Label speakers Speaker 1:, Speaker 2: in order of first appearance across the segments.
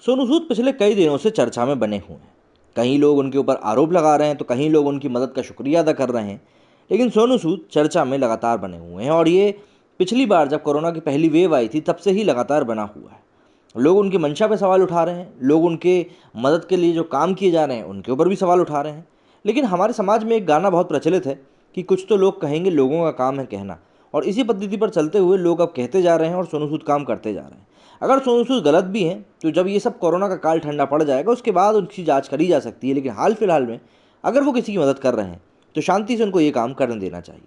Speaker 1: सोनू सूद पिछले कई दिनों से चर्चा में बने हुए हैं। कहीं लोग उनके ऊपर आरोप लगा रहे हैं तो कहीं लोग उनकी मदद का शुक्रिया अदा कर रहे हैं। लेकिन सोनू सूद चर्चा में लगातार बने हुए हैं और ये पिछली बार जब कोरोना की पहली वेव आई थी तब से ही लगातार बना हुआ है। लोग उनकी मंशा पे सवाल उठा रहे हैं, लोग उनके मदद के लिए जो काम किए जा रहे हैं उनके ऊपर भी सवाल उठा रहे हैं। लेकिन हमारे समाज में एक गाना बहुत प्रचलित है कि कुछ तो लोग कहेंगे, लोगों का काम है कहना। और इसी पद्धति पर चलते हुए लोग अब कहते जा रहे हैं और सोनू सूद काम करते जा रहे हैं। अगर सोनू सूद गलत भी हैं तो जब ये सब कोरोना का काल ठंडा पड़ जाएगा उसके बाद उनकी जांच करी जा सकती है। लेकिन हाल फिलहाल में अगर वो किसी की मदद कर रहे हैं तो शांति से उनको ये काम करने देना चाहिए।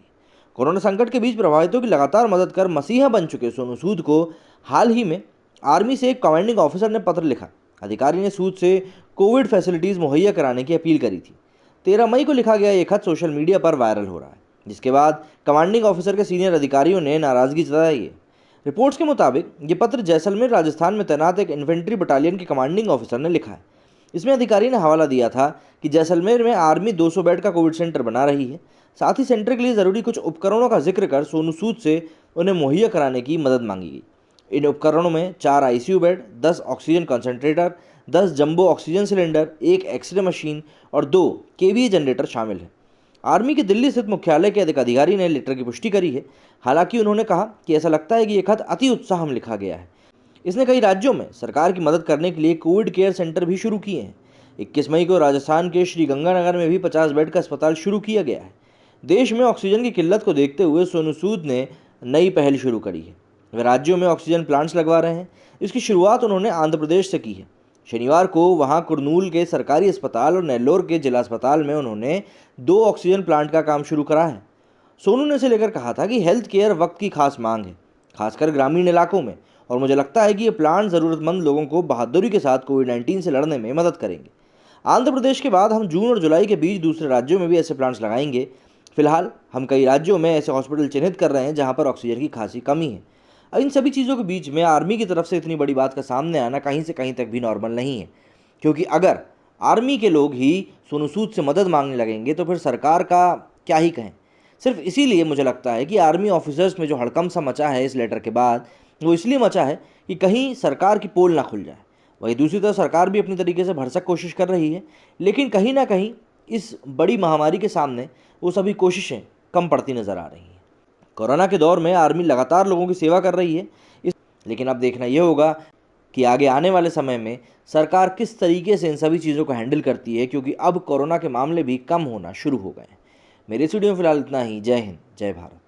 Speaker 1: कोरोना संकट के बीच प्रभावितों की लगातार मदद कर मसीहा बन चुके सोनू सूद को हाल ही में आर्मी से एक कमांडिंग ऑफिसर ने पत्र लिखा। अधिकारी ने सूद से कोविड फैसिलिटीज़ मुहैया कराने की अपील करी थी। 13 मई को लिखा गया ये खत सोशल मीडिया पर वायरल हो रहा है, जिसके बाद कमांडिंग ऑफिसर के सीनियर अधिकारियों ने नाराजगी जताई है। रिपोर्ट्स के मुताबिक ये पत्र जैसलमेर राजस्थान में तैनात एक इन्फेंट्री बटालियन के कमांडिंग ऑफिसर ने लिखा है। इसमें अधिकारी ने हवाला दिया था कि जैसलमेर में आर्मी 200 बेड का कोविड सेंटर बना रही है। साथ ही सेंटर के लिए ज़रूरी कुछ उपकरणों का जिक्र कर सोनू सूद से उन्हें मुहैया कराने की मदद मांगी गई। इन उपकरणों में 4 ICU bed, 10 oxygen concentrator, 10 jumbo oxygen cylinder, एक एक्सरे मशीन और 2 केवीए जनरेटर शामिल है। आर्मी के दिल्ली स्थित मुख्यालय के एक अधिकारी ने लेटर की पुष्टि करी है। हालांकि उन्होंने कहा कि ऐसा लगता है कि यह खत अति उत्साह में लिखा गया है। इसने कई राज्यों में सरकार की मदद करने के लिए कोविड केयर सेंटर भी शुरू किए हैं। 21 मई को राजस्थान के श्री गंगानगर में भी 50 बेड का अस्पताल शुरू किया गया है। देश में ऑक्सीजन की किल्लत को देखते हुए सोनू सूद ने नई पहल शुरू करी है। वे राज्यों में ऑक्सीजन प्लांट्स लगवा रहे हैं। इसकी शुरुआत उन्होंने आंध्र प्रदेश से की है। शनिवार को वहां कुरनूल के सरकारी अस्पताल और नेल्लोर के जिला अस्पताल में उन्होंने 2 ऑक्सीजन प्लांट का काम शुरू करा है। सोनू ने इसे लेकर कहा था कि हेल्थ केयर वक्त की खास मांग है, खासकर ग्रामीण इलाकों में, और मुझे लगता है कि ये प्लांट ज़रूरतमंद लोगों को बहादुरी के साथ कोविड-19 से लड़ने में मदद करेंगे। आंध्र प्रदेश के बाद हम जून और जुलाई के बीच दूसरे राज्यों में भी ऐसे प्लांट्स लगाएंगे। फिलहाल हम कई राज्यों में ऐसे हॉस्पिटल चिन्हित कर रहे हैं जहां पर ऑक्सीजन की खासी कमी है। अब इन सभी चीज़ों के बीच में आर्मी की तरफ से इतनी बड़ी बात का सामने आना कहीं से कहीं तक भी नॉर्मल नहीं है, क्योंकि अगर आर्मी के लोग ही सोनू सूद से मदद मांगने लगेंगे तो फिर सरकार का क्या ही कहें। सिर्फ इसीलिए मुझे लगता है कि आर्मी ऑफिसर्स में जो हड़कंप सा मचा है इस लेटर के बाद, वो इसलिए मचा है कि कहीं सरकार की पोल ना खुल जाए। वहीं दूसरी तरफ सरकार भी अपनी तरीके से भरसक कोशिश कर रही है, लेकिन कहीं ना कहीं इस बड़ी महामारी के सामने वो सभी कोशिशें कम पड़ती नज़र आ रही हैं। कोरोना के दौर में आर्मी लगातार लोगों की सेवा कर रही है, लेकिन अब देखना यह होगा कि आगे आने वाले समय में सरकार किस तरीके से इन सभी चीज़ों को हैंडल करती है, क्योंकि अब कोरोना के मामले भी कम होना शुरू हो गए हैं। मेरे स्टूडियो में फिलहाल इतना ही। जय हिंद, जय भारत।